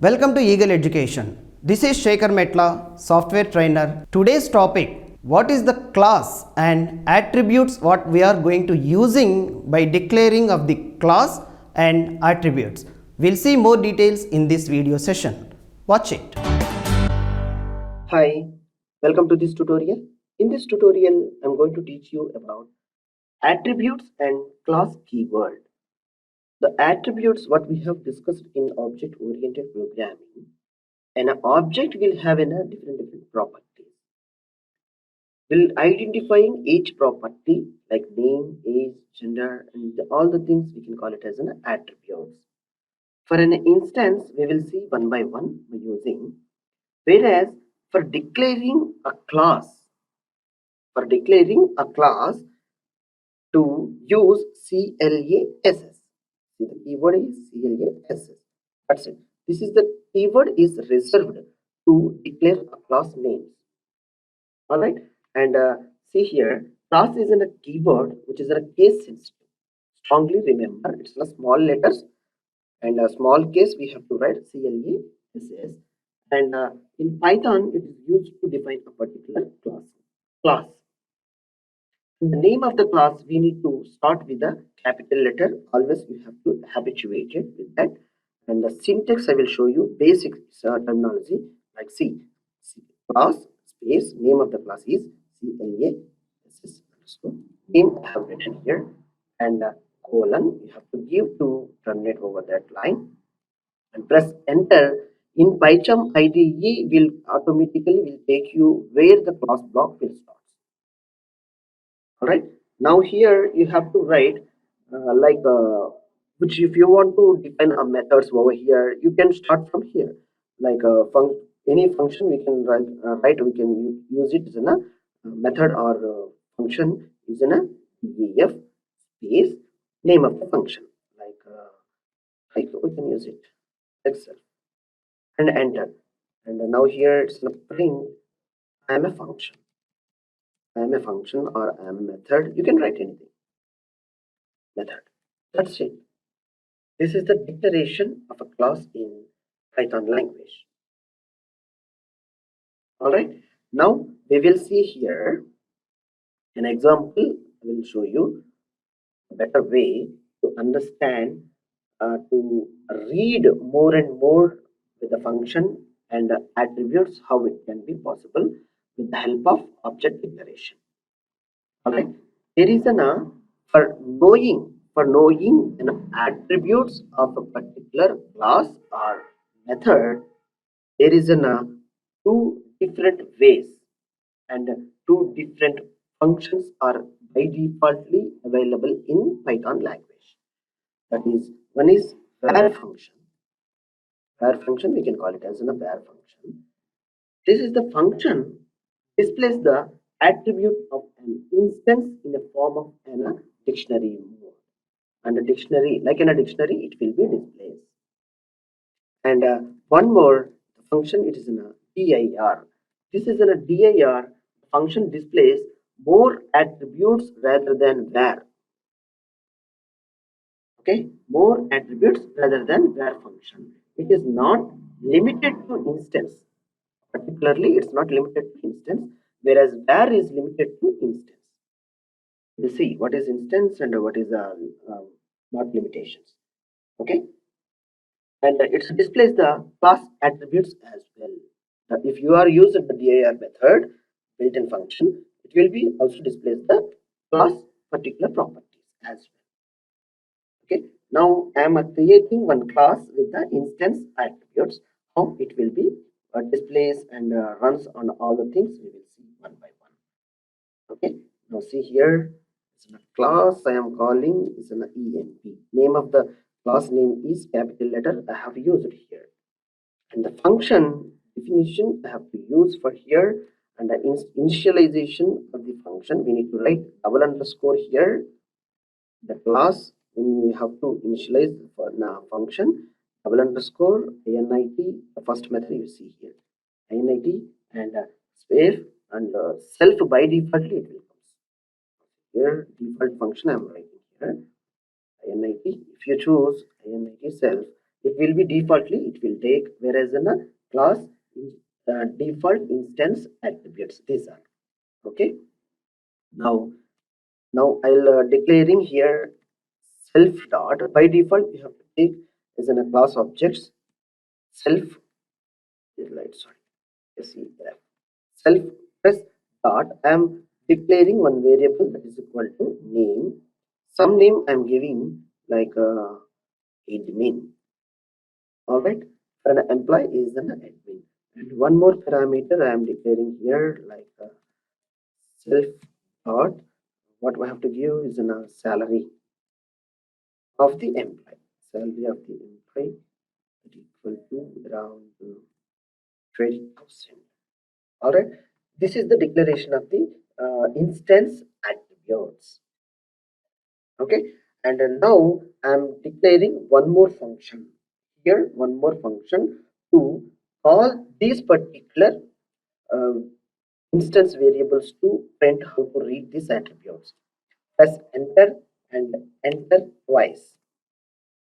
Welcome to Eagle Education. This is Sekhar Metla, software trainer. Today's topic, what is the class and attributes what we are going to using by declaring of the class and attributes. We'll see more details in this video session. Watch it. Hi, welcome to this tutorial. In this tutorial, I'm going to teach you about attributes and class keyword. The attributes what we have discussed in object-oriented programming. An object will have different properties. Will identifying each property like name, age, gender, and all the things we can call it as an attributes. For an instance, we will see one by one by using. Whereas for declaring a class, to use CLASS. See, the keyword is CLASS. That's it. This is the keyword is reserved to declare a class names. All right, and see here, class is in a keyword which is a case sensitive. Strongly remember, it's in a small letters and a small case. We have to write CLASS, and in Python it is used to define a particular class. In the name of the class, we need to start with a capital letter. Always you have to habituate it with that. And the syntax I will show you basic terminology like class space name of the class is CLASS underscore name I have written here, and colon you have to give to terminate over that line and press enter. In PyCharm IDE will automatically take you where the class block will start. All right, now here you have to write which if you want to define a methods over here, you can start from here like any function we can write we can use it as a method or function is in a def space name of the function like we can use it excel and enter, and now here it's a print I am a function or I am a method. You can write anything. Method. That's it. This is the declaration of a class in Python language. Alright. Now we will see here an example. I will show you a better way to understand, to read more and more with the function and the attributes, how it can be possible with the help of object declaration. Alright, there is for knowing attributes of a particular class or method, there is two different ways and two different functions are by defaultly available in Python language. That is, one is var function. Var function we can call it as a var function. This is the function displays the attribute of an instance in the form of a dictionary mode. And a dictionary, like in a dictionary, it will be displayed. And one more function, it is in a dir. This is in a dir function displays more attributes rather than var. Okay, more attributes rather than var function. It is not limited to instance. Particularly, it's not limited to instance, whereas var is limited to instance. You see what is instance and what is not limitations. Okay, and it displays the class attributes as well. If you are using the dir method built-in function, it will be also displays the class particular properties as well. Okay, now I am creating one class with the instance attributes. How it will be displays and runs on all the things we will see one by one. Okay, now see here, it's a class I am calling is an EMP. Name of the class name is capital letter I have used here, and the function definition I have to use for here, and the initialization of the function we need to write double underscore here. The class when we have to initialize for function double underscore init, the first method you see here init and space and self by default it will come here. Default function I am writing here init. If you choose init self, it will be defaultly it will take, whereas in a class default instance attributes these are. Okay, now I'll declaring here self dot. By default we have to take as in a class objects self sorry self press dot. I am declaring one variable that is equal to name. Some name I am giving like admin. All right, for an employee is an admin, and one more parameter I am declaring here like self dot. What we have to give is a salary of the employee. Salary of the employee is equal to around 20,000. All right, this is the declaration of the instance attributes. Okay, and now I'm declaring one more function here, one more function to call these particular uh, instance variables to print how to read these attributes. Press enter and enter twice.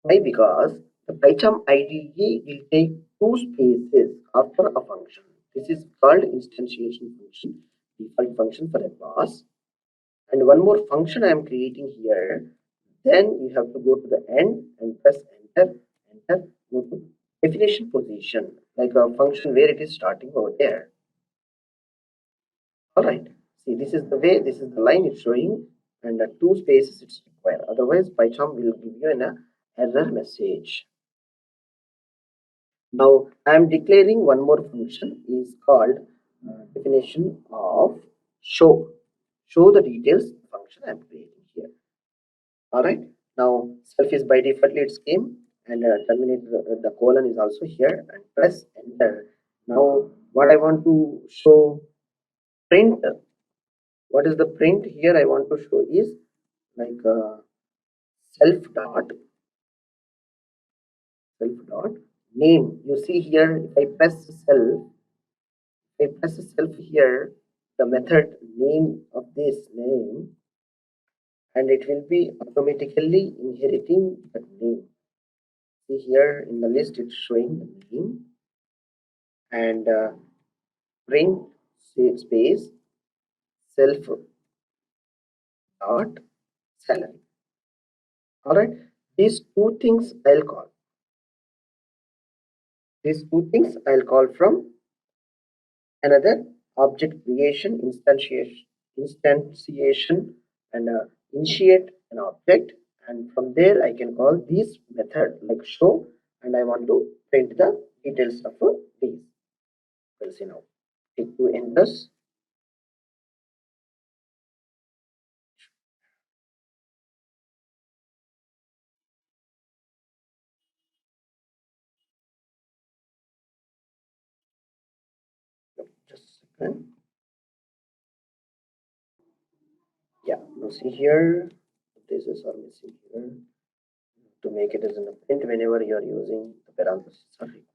Why? Because the PyCharm IDE will take two spaces after a function. This is called instantiation function, default function for a class. And one more function I am creating here. Then you have to go to the end and press enter, enter, go to definition position, like a function where it is starting over there. All right. See, this is the way, this is the line it's showing, and the two spaces it's required. Otherwise, PyCharm will give you an error message. Now, I am declaring one more function is called definition of show. Show the details function I am creating here. All right. Now, self is by default it's came, and terminate the colon is also here, and press enter. Now, what I want to show print. What is the print here? I want to show is like self dot name. You see here, if I press self here, the method name of this name, and it will be automatically inheriting that name. See here in the list, it's showing the name, and print space self dot salary. All right, these two things I'll call. These two things I'll call from another object creation, instantiation, and initiate an object, and from there I can call this method like show, and I want to print the details of these. We'll see now. Take two enters. Just a second. Yeah, now see here, this is are missing here. To make it as a print whenever you are using the parentheses are required.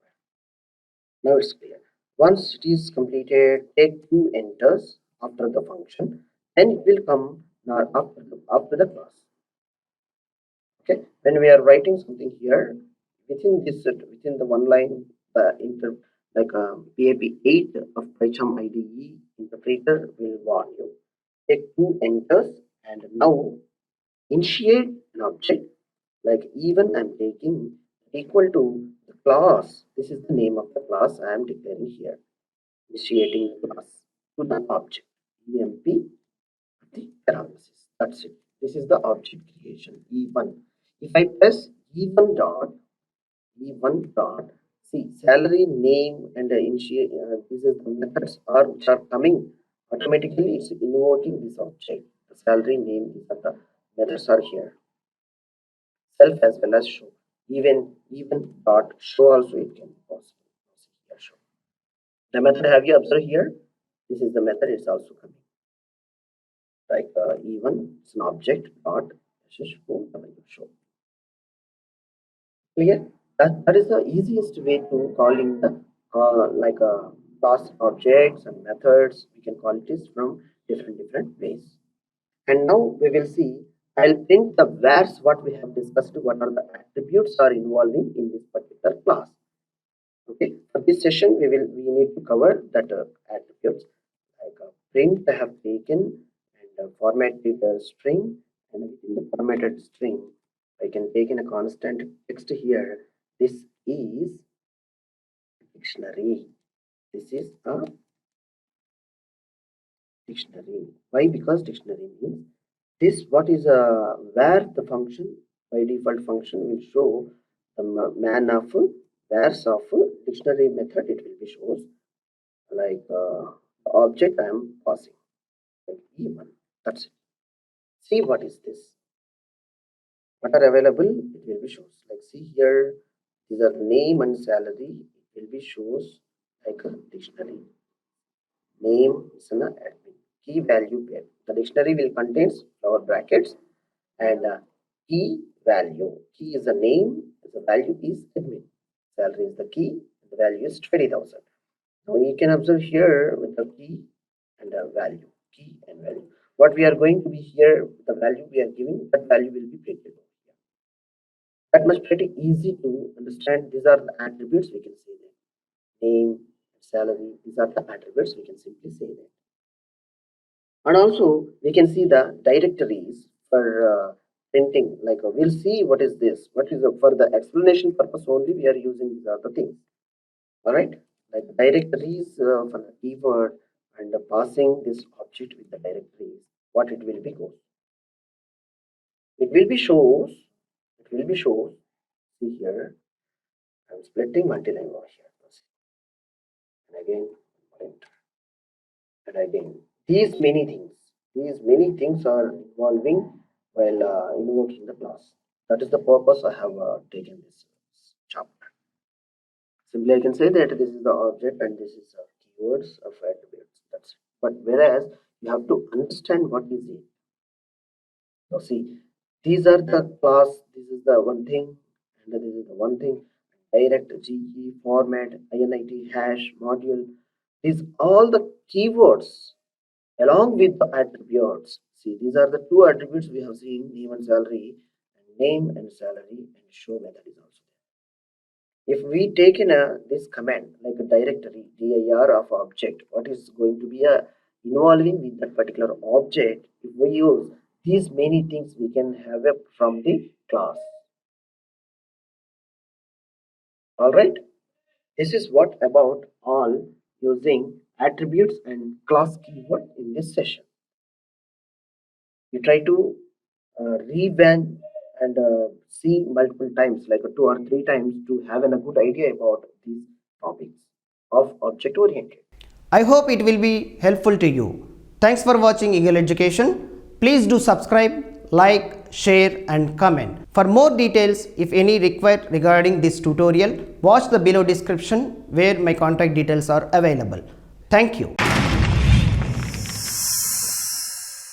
Now it's clear. Once it is completed, take two enters after the function, then it will come now after the class. Okay, when we are writing something here within this within the one line, the like PAP 8 of PyCharm IDE interpreter will warn you. Take two enters and now initiate an object like even I'm taking equal to the class. This is the name of the class I am declaring here. Initiating the class to the object emp the parenthesis. That's it. This is the object creation e1. If I press e1 dot, see salary name and initiate. This is the methods are which are coming automatically. It's invoking this object. The salary name is the methods are here. Self as well as show. Even dot show also it can be possible. Here show. The method have you observed here? This is the method. It's also coming. Like even it's an object dot show. Clear? That is the easiest way to calling the like class objects and methods. We can call it is from different ways. And now we will see. I'll print the wheres what we have discussed. What are the attributes are involving in this particular particular class. Okay, for this session we need to cover that attributes like print I have taken and formatted string, and within the formatted string I can take in a constant text here. This is dictionary. This is a dictionary. Why? Because dictionary means this what is where the function by default function will show the man of where's of dictionary method. It will be shows like the object I am passing like E1. That's it. See what is this? What are available? It will be shows like see here. These are name and salary. It will be shows like a dictionary. Name is an admin. Key value pair. The dictionary will contains our brackets and key value. Key is the name. The value is admin. Salary is the key. The value is 20,000. Now you can observe here with the key and the value. Key and value. What we are going to be here, the value we are giving, that value will be printed over here. That must be pretty easy to understand. These are the attributes we can say that. Name, salary, these are the attributes we can simply say that. And also we can see the directories for printing. Like we'll see what is this. What is for the explanation purpose only we are using these other things. All right, like directories for the keyword and passing this object with the directories. What it will be goes. It will be shows. It will be shows. See here. I'm splitting multiline over here. And again, and again. These many things are involving while invoking the class. That is the purpose I have taken this chapter. Simply I can say that this is the object and this is keywords of attributes. That's it. But whereas you have to understand what is it. Now see, these are the class. This is the one thing, and this is the one thing. Direct, GE, format, init, hash, module. These all the keywords along with the attributes. See, these are the two attributes we have seen: name and salary, and name and salary, and show method is also there. If we take in this command like a directory dir of object, what is going to be involving with that particular object? If we use these many things, we can have it from the class. All right. This is what about all using attributes and class keyword in this session. You try to revamp and see multiple times, like 2 or 3 times, to have a good idea about these topics of object oriented. I hope it will be helpful to you. Thanks for watching Eagle Education. Please do subscribe, like, share and comment. For more details, if any required regarding this tutorial, watch the below description where my contact details are available. Thank you.